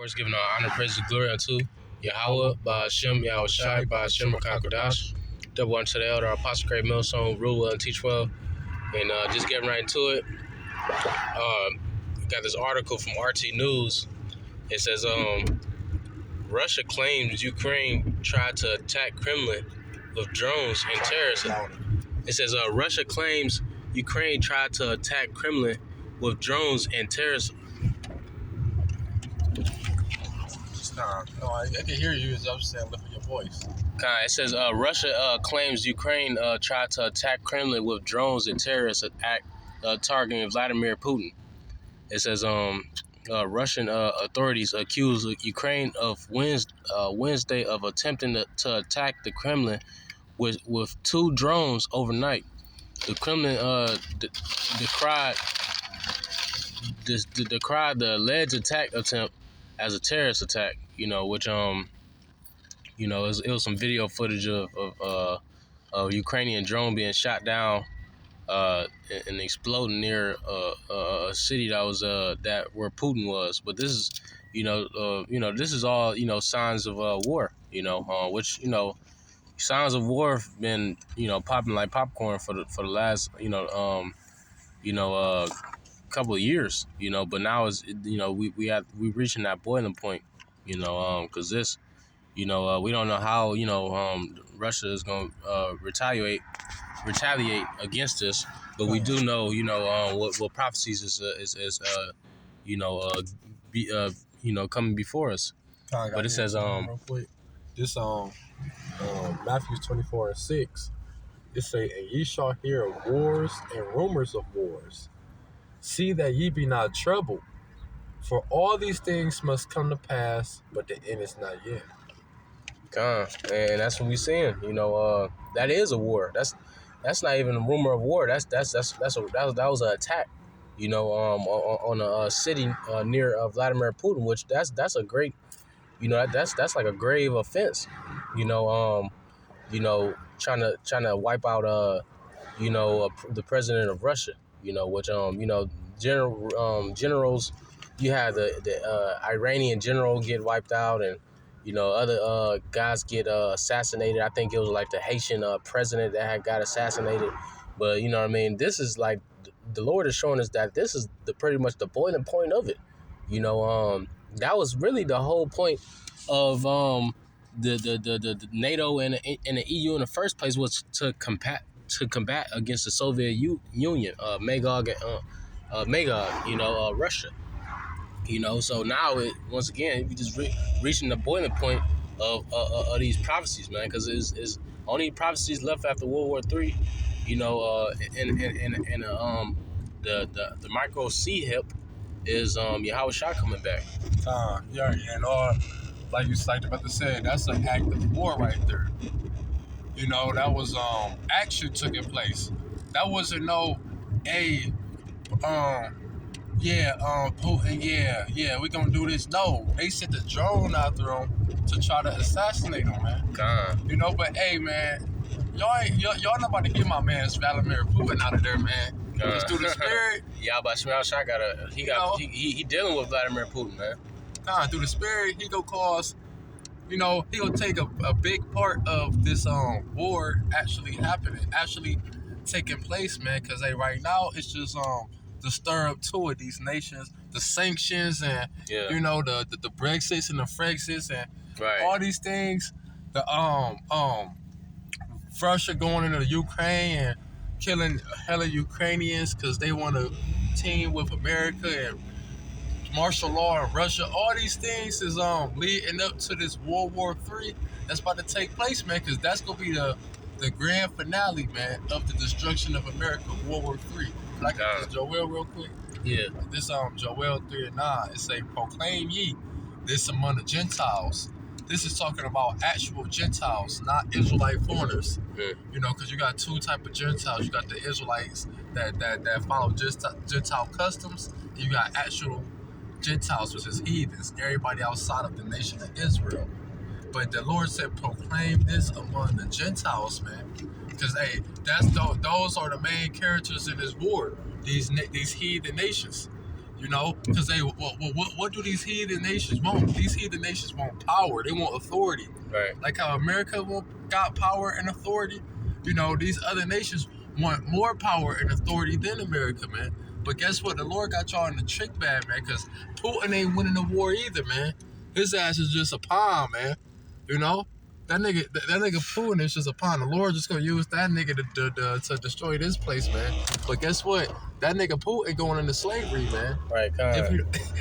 course, giving all honor, praise, and glory unto Yahweh, by Hashem, Yahweh Shai, by Hashem, Rakakodash. Double unto the elder, Apostle Craig Millstone, rule well and teach well. And just getting right into it. Got this article from RT News. It says, Russia claims Ukraine tried to attack Kremlin with drones and terrorists. It says, Russia claims Ukraine tried to attack Kremlin with drones and terrorists. No, I can hear you. I'm just saying, lift your voice. It says Russia claims Ukraine tried to attack Kremlin with drones and terrorist attack targeting Vladimir Putin. It says Russian authorities accused Ukraine of Wednesday of attempting to attack the Kremlin with two drones overnight. The Kremlin decried the alleged attack attempt as a terrorist attack. Which it was some video footage of Ukrainian drone being shot down and exploding near a city that was where Putin was. But this is this is all signs of war. Which signs of war have been popping like popcorn for the last couple of years. But now is we reaching that boiling point. Because this, we don't know how Russia is going to retaliate against this, but we do know what prophecies is coming before us. But it says real quick, this Matthew 24:6, it say, and ye shall hear of wars and rumors of wars. See that ye be not troubled. For all these things must come to pass, but the end is not yet. And that's what we're seeing. That is a war. That's not even a rumor of war. That was an attack. On a city near Vladimir Putin, which that's a great. That's like a grave offense. Trying to wipe out the president of Russia. Which generals. You had the Iranian general get wiped out, and other guys get assassinated. I think it was like the Haitian president that had got assassinated. But this is like the Lord is showing us that this is pretty much the boiling point of it. That was really the whole point of the NATO and the EU in the first place, was to combat against the Soviet Union, Magog, Russia. So now once again we just reaching the boiling point of these prophecies, man, because it's only prophecies left after World War III. The micro C hip is Yahweh Shai coming back. Like you about to say, that's an act of war right there. That was action taking place. That wasn't Putin, we gonna do this. No, they sent the drone out there to try to assassinate him, man. But hey, man, y'all not about to get my man Vladimir Putin out of there, man. Just through the spirit. Yeah, but Shmuel Shai he dealing with Vladimir Putin, man. Through the spirit, he gonna cause, he gonna take a big part of this war actually happening, actually taking place, man. Because right now it's just to stir up two of these nations, the sanctions and the Brexits and the Frexits and all these things. The Russia going into the Ukraine and killing hella Ukrainians because they want to team with America and martial law in Russia. All these things is leading up to this World War III that's about to take place, man. Because that's gonna be the grand finale, man, of the destruction of America, World War III. Can I get this Joel real quick? Yeah. This Joel 3:9, it say, proclaim ye this among the Gentiles. This is talking about actual Gentiles, not Israelite foreigners. Yeah. Because you got two type of Gentiles. You got the Israelites that follow Gentile customs. And you got actual Gentiles, which is heathens, everybody outside of the nation of Israel. But the Lord said, proclaim this among the Gentiles, man. Because, hey, those are the main characters in this war. These heathen nations. You know, because what do these heathen nations want? These heathen nations want power. They want authority. Right. Like how America got power and authority. You know, these other nations want more power and authority than America, man. But guess what? The Lord got y'all in the trick bag, man, because Putin ain't winning the war either, man. His ass is just a pawn, man. You know? That nigga Putin is just a pawn. The Lord just gonna use that nigga to destroy this place, man. But guess what? That nigga Putin going into slavery, man. Right,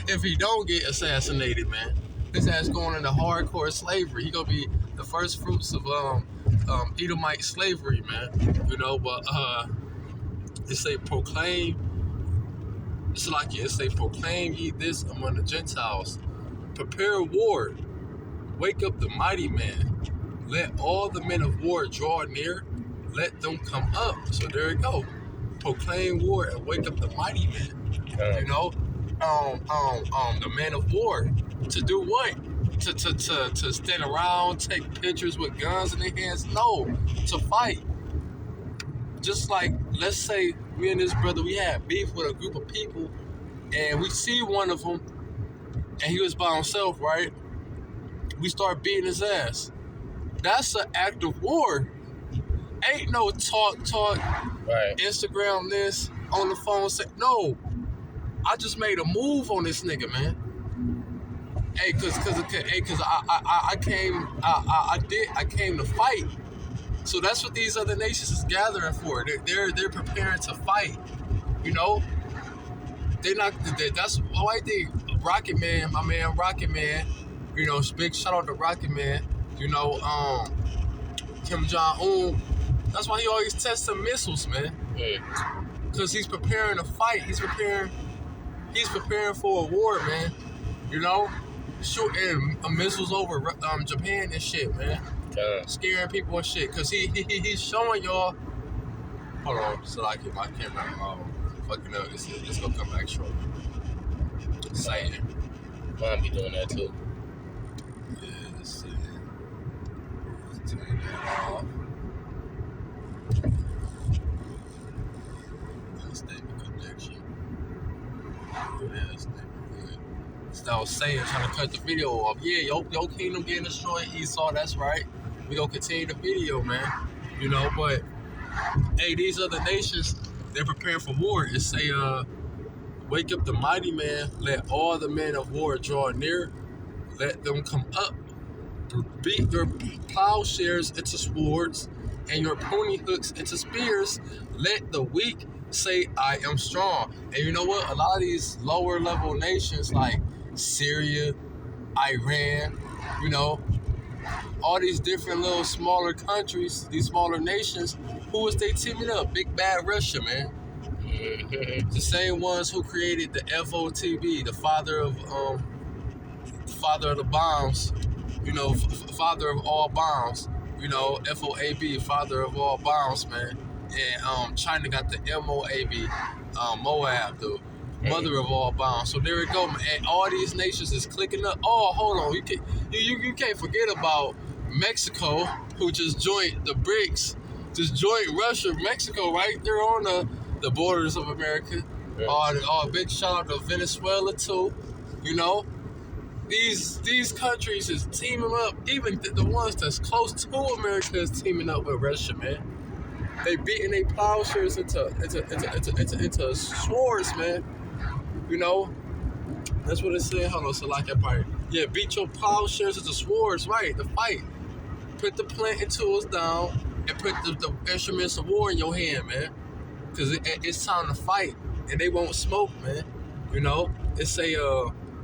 If he don't get assassinated, man, his ass going into hardcore slavery. He gonna be the first fruits of Edomite slavery, man. You know, but it say proclaim. It's like it say proclaim ye this among the Gentiles. Prepare war. Wake up the mighty man. Let all the men of war draw near. Let them come up. So there you go. Proclaim war and wake up the mighty man. You know, the men of war. To do what? To stand around, take pictures with guns in their hands? No, to fight. Just like, let's say me and this brother, we had beef with a group of people, and we see one of them, and he was by himself, right? We start beating his ass. That's an act of war. Ain't no talk, right. Instagram this, on the phone, say, no. I just made a move on this nigga, man. Hey, cause I came to fight. So that's what these other nations is gathering for. They're preparing to fight. You know, that's why I think Rocket Man, my man Rocket Man. You know, big shout out to Rocket Man. You know, Kim Jong-un. That's why he always tests some missiles, man. Cause he's preparing to fight. He's preparing for a war, man. You know, shooting missiles over Japan and shit, man. Scaring people and shit. Cause he's showing y'all. Hold on, so I get my camera fucking up. It's gonna come back short. Exciting. Mom be doing that too. Yeah, let's see. Let's turn that off. Stable connection. I was saying, trying to cut the video off. Yeah, your kingdom getting destroyed, Esau. That's right. We gonna continue the video, man. You know, but hey, these other nations, they're preparing for war. It say, wake up the mighty man. Let all the men of war draw near. Let them come up. Beat your plowshares into swords and your pony hooks into spears. Let the weak say, I am strong. And you know what? A lot of these lower level nations like Syria, Iran, you know, all these different little smaller countries, these smaller nations, who is they teaming up? Big bad Russia, man. The same ones who created the FOTB, the father of the bombs, you know, father of all bombs, you know, FOAB, father of all bombs, man. And China got the MOAB, Moab, the mother of all bombs. So there we go, man. And all these nations is clicking up. Oh, hold on, you can't forget about Mexico, who just joined the BRICS, just joined Russia, Mexico, right? They're on the borders of America. Yeah. Big shout out to Venezuela too. You know, these countries is teaming up. Even the ones that's close to America is teaming up with Russia, man. They beating their plowshares into swords, man. You know, that's what it said. Hold on, so like that part. Yeah, beat your plowshares into swords, right? To fight. Put the planting tools down and put the instruments of war in your hand, man. Cause it's time to fight, and they won't smoke, man. You know, it say,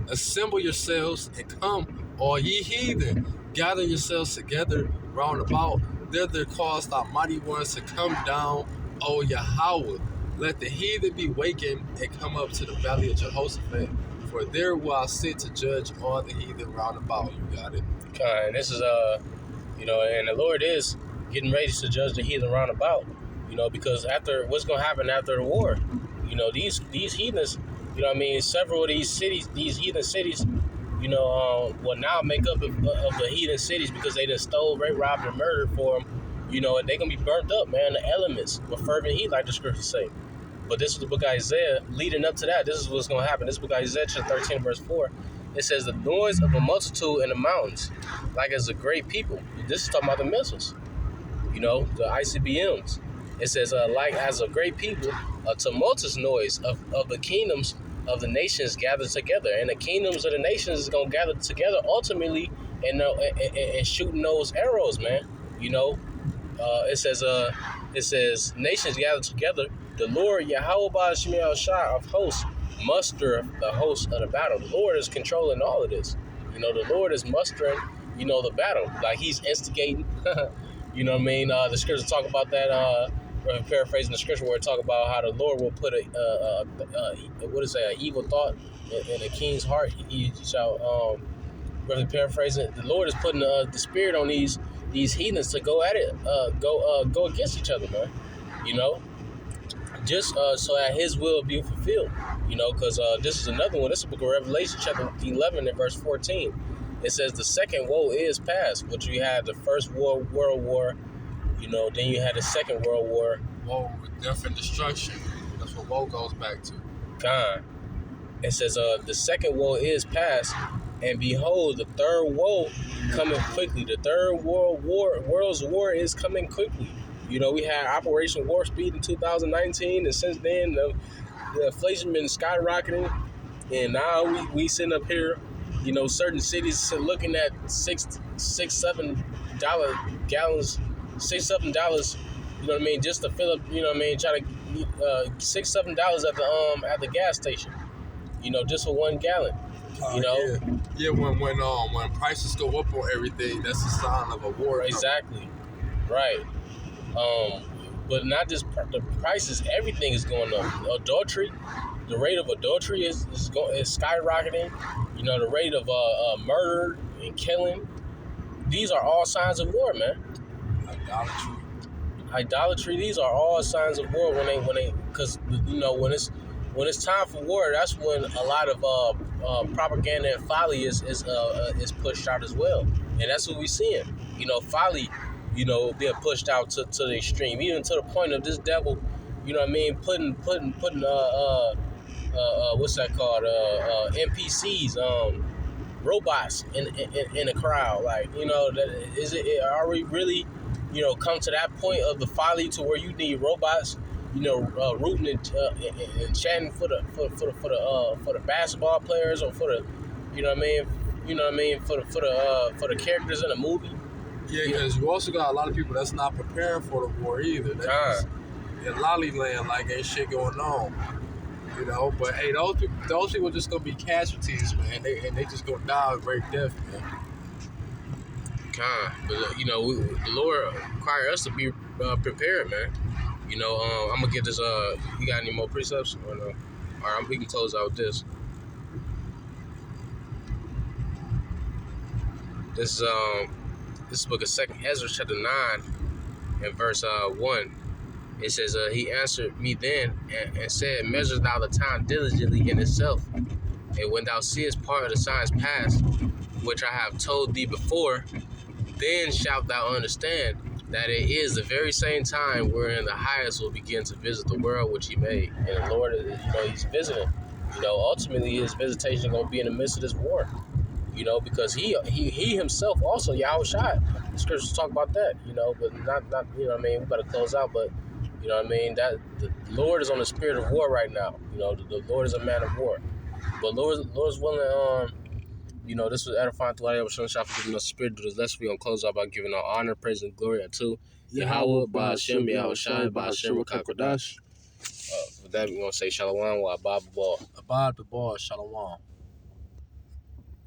assemble yourselves and come, all ye heathen. Gather yourselves together round about. Thither caused our mighty ones to come down, O Yahweh. Let the heathen be wakened and come up to the valley of Jehoshaphat. For there will I sit to judge all the heathen round about. You got it. And this is, you know, and the Lord is getting ready to judge the heathen round about. You know, because after what's going to happen after the war, you know, these heathens, you know what I mean, several of these cities, these heathen cities, you know, will now make up of the heathen cities because they done stole, raped, robbed, and murdered for them. You know, they going to be burnt up, man, the elements with fervent heat, like the scriptures say. But this is the book of Isaiah. Leading up to that, this is what's going to happen. This book of Isaiah, chapter 13, verse 4. It says, the noise of a multitude in the mountains, like as a great people. This is talking about the missiles, the ICBMs. It says, like as a great people, a tumultuous noise of the kingdoms of the nations gathered together. And the kingdoms of the nations is going to gather together ultimately and shooting those arrows, man. It says, nations gather together. The Lord, Yahweh Ba'al Shai of hosts, muster the hosts of the battle. The Lord is controlling all of this. The Lord is mustering, the battle. Like he's instigating. The scriptures talk about that. Paraphrasing the scripture where it talk about how the Lord will put an evil thought in a king's heart. He shall, paraphrasing, the Lord is putting the spirit on these heathens to go at it, go against each other, man. Just so that His will be fulfilled. Because this is another one. This is the book of Revelation, chapter 11, and verse 14. It says the second woe is past, which you had the first world war. Then you had the second world war. Woe with death and destruction. That's what woe goes back to. God. It says the second woe is past, and behold, the third woe coming quickly. The third world's war is coming quickly. We had Operation Warp Speed in 2019, and since then the inflation been skyrocketing, and now we sitting up here, certain cities looking at $6-7 gallons, $6-7, just to fill up, try to $6-7 at the gas station, just for 1 gallon. Yeah, when prices go up on everything, that's a sign of a war. Exactly. Right. But not just the prices, everything is going up. Adultery, the rate of adultery is skyrocketing. The rate of murder and killing. These are all signs of war, man. Idolatry. These are all signs of war because when it's time for war, that's when a lot of propaganda and folly is pushed out as well, and that's what we're seeing. Folly, being pushed out to the extreme, even to the point of this devil, putting what's that called? NPCs, robots in a crowd. Like, are we really, come to that point of the folly to where you need robots, rooting and chatting for the basketball players, or for the, for the characters in a movie. Yeah, because you also got a lot of people that's not preparing for the war either. They just in lollyland like ain't shit going on. But hey, those people just gonna be casualties, man. They just gonna die a great death, man. But the Lord require us to be prepared, man. I'm gonna get this. You got any more precepts or no? All right, we can close out with this. This is book of 2nd Ezra, chapter 9, and verse 1. It says, he answered me then and said, measure thou the time diligently in itself, and when thou seest part of the signs past, which I have told thee before, then shalt thou understand that it is the very same time wherein the highest will begin to visit the world which he made. And the Lord, he's visiting. Ultimately his visitation going to be in the midst of this war. Because he himself also, Yahweh Shai, the scriptures talk about that, but not we better close out, but that the Lord is on the spirit of war right now. The Lord is a man of war. But Lord's willing, this was edifying through our Shah for giving us spirit to this lesson. We're going to close out by giving our honor, praise, and glory unto Yahweh, Ba'ashem, Yahweh Shai, Ba'ashem, Rakakodash. For that, we're going to say Shalom, wa Abad B'Bal. Abad B'Bal, Shalom.